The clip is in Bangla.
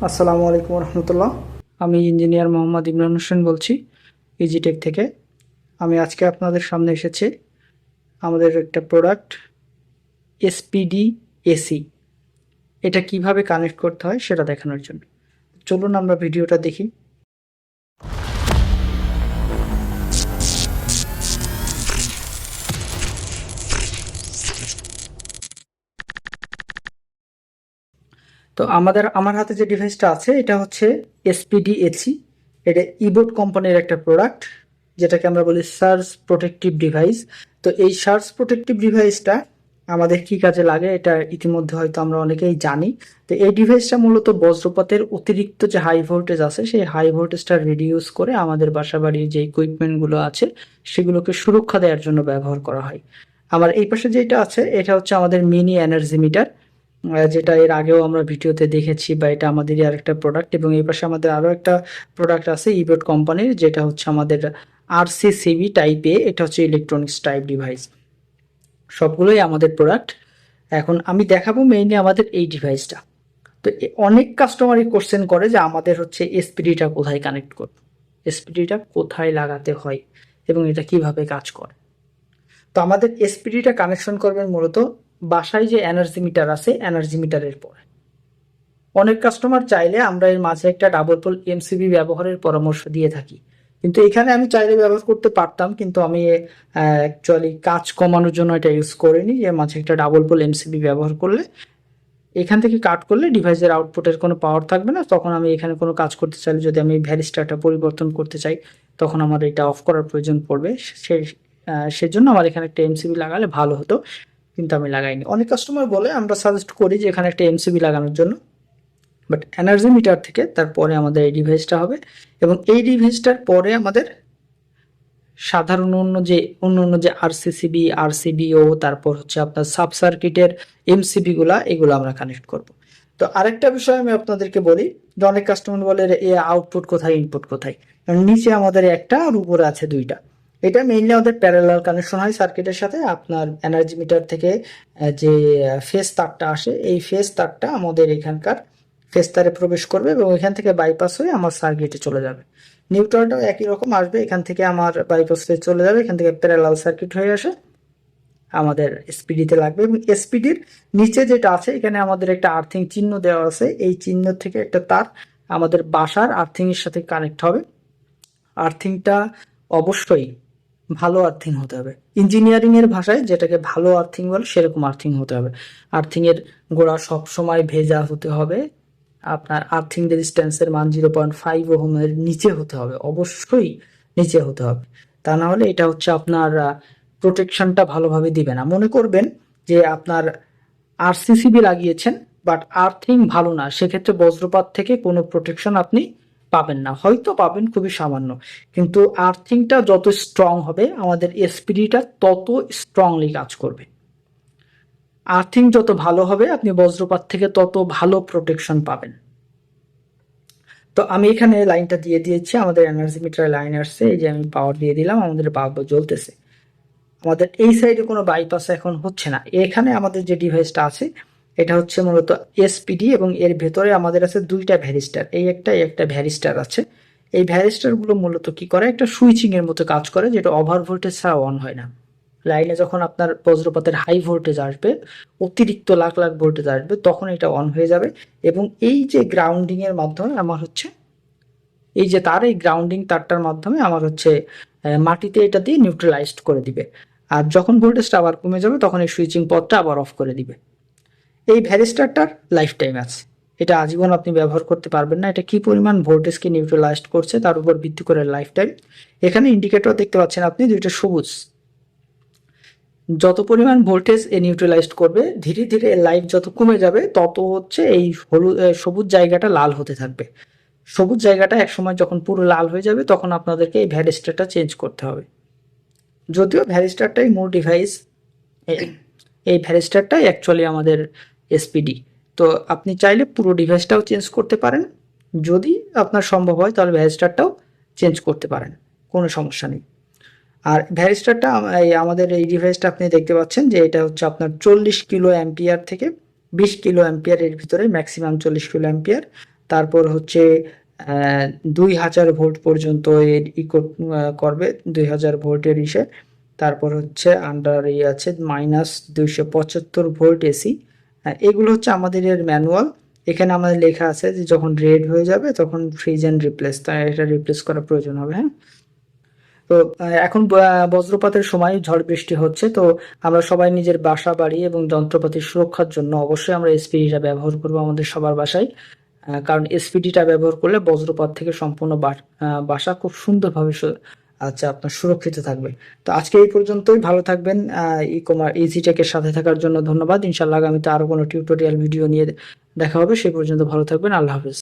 আসসালামু আলাইকুম রহমতুল্লাহ। আমি ইঞ্জিনিয়ার মোহাম্মদ ইমরান হোসেন বলছি ইজিটেক থেকে। আমি আজকে আপনাদের সামনে এসেছি আমাদের একটা প্রোডাক্ট এসপিডি এসি, এটা কিভাবে কানেক্ট করতে হয় সেটা দেখানোর জন্য। চলুন আমরা ভিডিওটা দেখি। তো আমার হাতে যে ডিভাইসটা আছে এটা হচ্ছে এসপিডি এসি। এটা ইবোট কোম্পানির একটা প্রোডাক্ট, যেটাকে আমরা বলি সার্চ প্রোটেক্টিভ ডিভাইস। তো এই সার্চ প্রোটেক্টিভ ডিভাইসটা আমাদের কি কাজে লাগে এটা ইতিমধ্যে হয়তো আমরা অনেকেই জানি। তো এই ডিভাইসটা মূলত বজ্রপাতের অতিরিক্ত যে হাই ভোল্টেজ আছে সেই হাই ভোল্টেজটা রিডিউস করে আমাদের বাসা বাড়ির যে ইকুইপমেন্টগুলো আছে সেগুলোকে সুরক্ষা দেওয়ার জন্য ব্যবহার করা হয়। আমার এই পাশে যেটা আছে এটা হচ্ছে আমাদের মিনি এনার্জি মিটার, যেটা এর আগেও আমরা ভিডিওতে দেখেছি, বা এটা আমাদেরই আরেকটা প্রোডাক্ট। এবং এই পাশে আমাদের আরো একটা প্রোডাক্ট আছে ইবোট কোম্পানির, যেটা হচ্ছে আমাদের আরসিসিবি টাইপ এ, এটা হচ্ছে ইলেকট্রনিক্স টাইপ ডিভাইস। সবগুলোই আমাদের প্রোডাক্ট। এখন আমি দেখাবো মেইনলি আমাদের এই ডিভাইসটা। তো অনেক কাস্টমারই কোশ্চেন করে যে আমাদের হচ্ছে এসপিডিটা কোথায় কানেক্ট করব, এসপিডিটা কোথায় লাগাতে হয় এবং এটা কিভাবে কাজ করে। তো আমাদের এসপিডিটা কানেকশন করবেন মূলত বাসায় যে এনার্জি মিটার আছে এনার্জি মিটারের পরে। অনেক কাস্টমার চাইলে আমরা এর মাঝে একটা ডাবল পোল এমসিবি ব্যবহারের পরামর্শ দিয়ে থাকি, কিন্তু এখানে আমি চাইলে ব্যবহার করতে পারতাম, কিন্তু আমি অ্যাকচুয়ালি কাজ কমানোর জন্য এটা ইউজ করিনি। এর মাঝে একটা ডাবল পোল এমসিবি ব্যবহার করলে এখান থেকে কাট করলে ডিভাইসের আউটপুটের কোনো পাওয়ার থাকবে না। তখন আমি এখানে কোনো কাজ করতে চাইলে, যদি আমি ভ্যারিস্টারটা পরিবর্তন করতে চাই, তখন আমার এটা অফ করার প্রয়োজন পড়বে। সেই সেজন্য আমার এখানে একটা এমসিবি লাগালে ভালো হতো, কিন্তু আমি লাগাইনি। অনেক কাস্টমার বলে, আমরা সাজেস্ট করি যে এখানে একটা এমসিবি লাগানোর জন্য, বাট এনার্জি মিটার থেকে তারপরে আমাদের এই ডিভাইসটা হবে। এবং এই ডিভাইসটার পরে আমাদের সাধারণ অন্য যে আরসিসিবি আরসিবিও, তারপর হচ্ছে আপনার সাব সার্কিটের এমসিবি গুলা, এগুলো আমরা কানেক্ট করব। তো আরেকটা বিষয় আমি আপনাদেরকে বলি, যে অনেক কাস্টমার বলে এ আউটপুট কোথায় ইনপুট কোথায়। কারণ নিচে আমাদের একটা আর উপরে আছে দুইটা। এটা মেইনলি আমাদের প্যারালাল কানেকশন হয় সার্কিটের সাথে। আপনার এনার্জি মিটার থেকে যে ফেজ তারটা আসে, এই ফেজ তারটা আমাদের এখানকার ফেজ তারে প্রবেশ করবে এবং এখান থেকে বাইপাস হয়ে আমার সার্কিটে চলে যাবে। নিউট্রালটাও একই রকম আসবে, এখান থেকে আমার বাইপাস হয়ে চলে যাবে, এখান থেকে প্যারালাল সার্কিট হয়ে আসে আমাদের এসপিডিতে লাগবে। এবং এসপিডির নিচে যেটা আছে এখানে আমাদের একটা আর্থিং চিহ্ন দেওয়া আছে, এই চিহ্ন থেকে একটা তার আমাদের বাসার আর্থিং এর সাথে কানেক্ট হবে। আর্থিংটা অবশ্যই ভালো আর্থিং হতে হবে। ইঞ্জিনিয়ারিং এর ভাষায় যেটাকে ভালো আর্থিং বলে সেরকম আর্থিং হতে হবে। আর্থিং এর গোড়া সবসময় ভেজা হতে হবে। আপনার আর্থিং রেজিস্ট্যান্সের মান 0.5 ওহমের নিচে হতে হবে, অবশ্যই নিচে হতে হবে। তা না হলে এটা হচ্ছে আপনার প্রোটেকশনটা ভালোভাবে দিবে না। মনে করবেন যে আপনার আরসিসিবি লাগিয়েছেন, বাট আর্থিং ভালো না, সেক্ষেত্রে বজ্রপাত থেকে কোনো প্রোটেকশন আপনি পাবেন না, হয়তো পাবেন খুবই সামান্য। কিন্তু আর্থিংটা যত স্ট্রং হবে আমাদের এসপিডিটা তত স্ট্রংলি কাজ করবে। আর্থিং যত ভালো হবে আপনি বজ্রপাত থেকে তত ভালো প্রোটেকশন পাবেন। তো আমি এখানে লাইনটা দিয়ে দিয়েছি, আমাদের এনার্জি মিটার লাইন আসছে, এই যে আমি পাওয়ার দিয়ে দিলাম, আমাদের বাল্ব জ্বলতেছে। আমাদের এই সাইডে কোনো বাইপাস এখন হচ্ছে না। এখানে আমাদের যে ডিভাইসটা আছে এটা হচ্ছে মূলত এসপিডি, এবং এর ভেতরে আমাদের আছে দুইটা ভ্যারিস্টার, এই একটা ভ্যারিস্টার আছে। এই ভ্যারিস্টার গুলো মূলত কি করে, একটা সুইচিং এর মতো কাজ করে, যেটা ওভার ভোল্টেজ ছাড়া অন হয় না। লাইনে যখন আপনার বজ্রপাতের হাই ভোল্টেজ আসবে, অতিরিক্ত লাখ লাখ ভোল্টেজ আসবে, তখন এটা অন হয়ে যাবে। এবং এই যে গ্রাউন্ডিং এর মাধ্যমে আমার হচ্ছে এই যে তার, এই গ্রাউন্ডিং তারটার মাধ্যমে আমার হচ্ছে মাটিতে এটা দিয়ে নিউট্রালাইজড করে দিবে। আর যখন ভোল্টেজটা আবার কমে যাবে তখন এই সুইচিং পথটা আবার অফ করে দিবে। এই ভ্যারিস্টারটার লাইফ টাইম আছে, এটা আজীবন আপনি ব্যবহার করতে পারবেন না। এটা কি পরিমাণ ভোল্টেজকে নিউট্রালাইজড করছে তার উপর ভিত্তি করে লাইফ টাইম। এখানে ইন্ডিকেটর দেখতে পাচ্ছেন আপনি, দুইটা সবুজ। যত পরিমাণ ভোল্টেজ এ নিউট্রালাইজড করবে, ধীরে ধীরে এর লাইফ যত কমে যাবে তত হচ্ছে এই হলুদ সবুজ জায়গাটা লাল হতে থাকবে। সবুজ জায়গাটা একসময় যখন পুরো লাল হয়ে যাবে তখন আপনাদেরকে এই ভ্যারিস্টারটা চেঞ্জ করতে হবে। যদিও ভ্যারিস্টারটাই মূল ডিভাইস, এই ভ্যারিস্টারটাই অ্যাকচুয়ালি আমাদের এসপিডি। তো আপনি চাইলে পুরো ডিভাইসটাও চেঞ্জ করতে পারেন, যদি আপনার সম্ভব হয় তাহলে ভ্যারিস্টারটাও চেঞ্জ করতে পারেন, কোনো সমস্যা নেই। আর ভ্যারিস্টারটা আমাদের এই ডিভাইসটা আপনি দেখতে পাচ্ছেন যে এটা হচ্ছে আপনার 40 কিলো অ্যাম্পিয়ার থেকে 20 কিলো অ্যাম্পিয়ার, এর ভিতরে ম্যাক্সিমাম 40 কিলো অ্যাম্পিয়ার। তারপর হচ্ছে 2000 ভোল্ট পর্যন্ত করবে, 2000 ভোল্টের ইসে। তারপর হচ্ছে আন্ডার আছে -275 ভোল্ট এসি। এগুলো হচ্ছে আমাদের এর ম্যানুয়াল। এখানে আমাদের লেখা আছে যে যখন রেড হয়ে যাবে তখন ফ্রিজ অ্যান্ড রিপ্লেস, তাই এটা রিপ্লেস করার প্রয়োজন হবে। হ্যাঁ, তো এখন বজ্রপাতের সময় ঝড় বৃষ্টি হচ্ছে, তো আমরা সবাই নিজের বাসা বাড়ি এবং যন্ত্রপাতির সুরক্ষার জন্য অবশ্যই আমরা এসপিডিটা ব্যবহার করব আমাদের সবার বাসায়। কারণ এসপিডিটা ব্যবহার করলে বজ্রপাত থেকে সম্পূর্ণ বাসা খুব সুন্দরভাবে আপনার সুরক্ষিত থাকবে। তো আজকে এই পর্যন্তই, ভালো থাকবেন। ইজিটেকের সাথে থাকার জন্য ধন্যবাদ। ইনশাল্লাহ আগামীতে আরো কোনো টিউটোরিয়াল ভিডিও নিয়ে দেখা হবে। সেই পর্যন্ত ভালো থাকবেন। আল্লাহ হাফেজ।